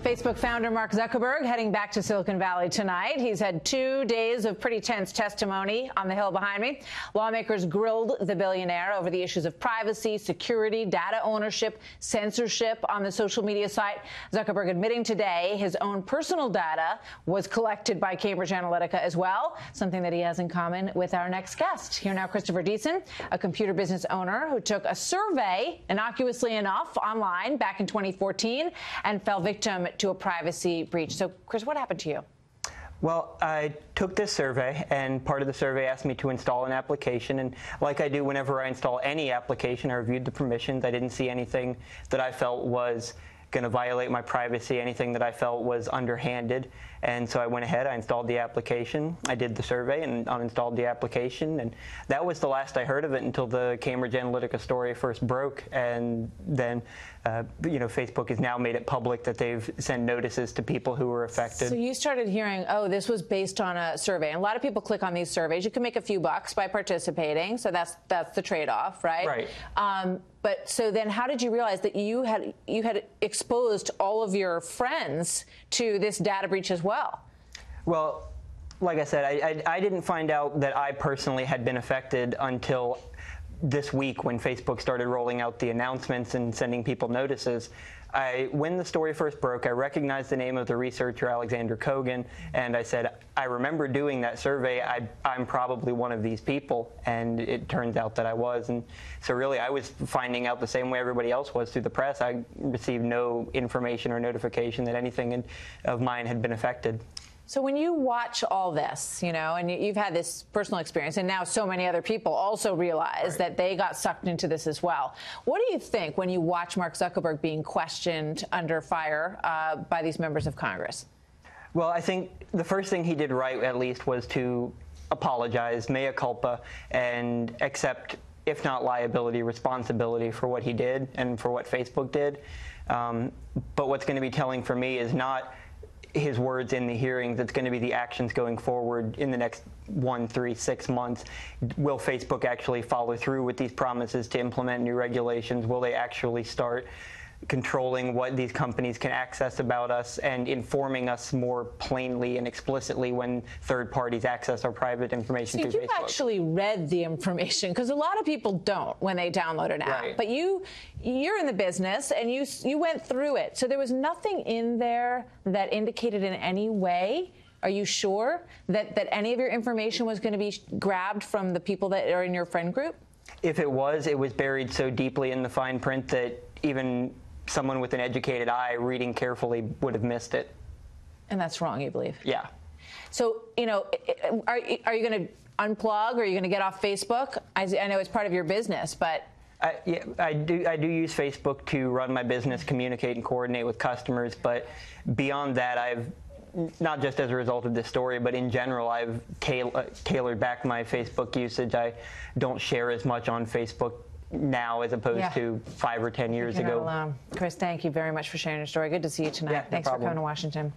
Facebook founder Mark Zuckerberg heading back to Silicon Valley tonight. He's had 2 days of pretty tense testimony on the Hill behind me. Lawmakers grilled the billionaire over the issues of privacy, security, data ownership, censorship on the social media site. Zuckerberg admitting today his own personal data was collected by Cambridge Analytica as well, something that he has in common with our next guest. Here now, Christopher Deason, a computer business owner who took a survey, innocuously enough, online back in 2014 and fell victim to a privacy breach. So, Chris, what happened to you? Well, I took this survey, and part of the survey asked me to install an application. And like I do whenever I install any application, I reviewed the permissions. I didn't see anything that I felt was going to violate my privacy, anything that I felt was underhanded. And so I went ahead, I installed the application, I did the survey and uninstalled the application, and that was the last I heard of it until the Cambridge Analytica story first broke. And then, Facebook has now made it public that they've sent notices to people who were affected. So you started hearing, oh, this was based on a survey. And a lot of people click on these surveys. You can make a few bucks by participating, so that's the trade-off, right? Right. But so then how did you realize that you had exposed all of your friends to this data breach as well? Well, like I said, I didn't find out that I personally had been affected until this week when Facebook started rolling out the announcements and sending people notices. When the story first broke, I recognized the name of the researcher, Alexander Kogan, and I said, I remember doing that survey. I'm probably one of these people, and it turns out that I was. And so really, I was finding out the same way everybody else was through the press. I received no information or notification that anything of mine had been affected. So when you watch all this, and you've had this personal experience, and now so many other people also realize that they got sucked into this as well. What do you think when you watch Mark Zuckerberg being questioned under fire by these members of Congress? Well, I think the first thing he did right, at least, was to apologize, mea culpa, and accept, if not liability, responsibility for what he did and for what Facebook did. But what's going to be telling for me is not his words in the hearings. It's going to be the actions going forward in the next 1, 3, 6 months. Will Facebook actually follow through with these promises to implement new regulations? Will they actually start controlling what these companies can access about us and informing us more plainly and explicitly when third parties access our private information through Facebook? You've actually read the information, because a lot of people don't when they download an app. Right. But you're in the business and you went through it. So there was nothing in there that indicated in any way, are you sure, that any of your information was going to be grabbed from the people that are in your friend group? If it was buried so deeply in the fine print that even someone with an educated eye reading carefully would have missed it. And that's wrong, you believe? Yeah. So, are you going to unplug, or are you going to get off Facebook? I know it's part of your business, but... I do use Facebook to run my business, communicate and coordinate with customers, but beyond that, I've, not just as a result of this story, but in general, I've tailored back my Facebook usage. I don't share as much on Facebook now as opposed to 5 or 10 years ago. Chris, thank you very much for sharing your story. Good to see you tonight. Yeah, no Thanks for problem. coming to Washington.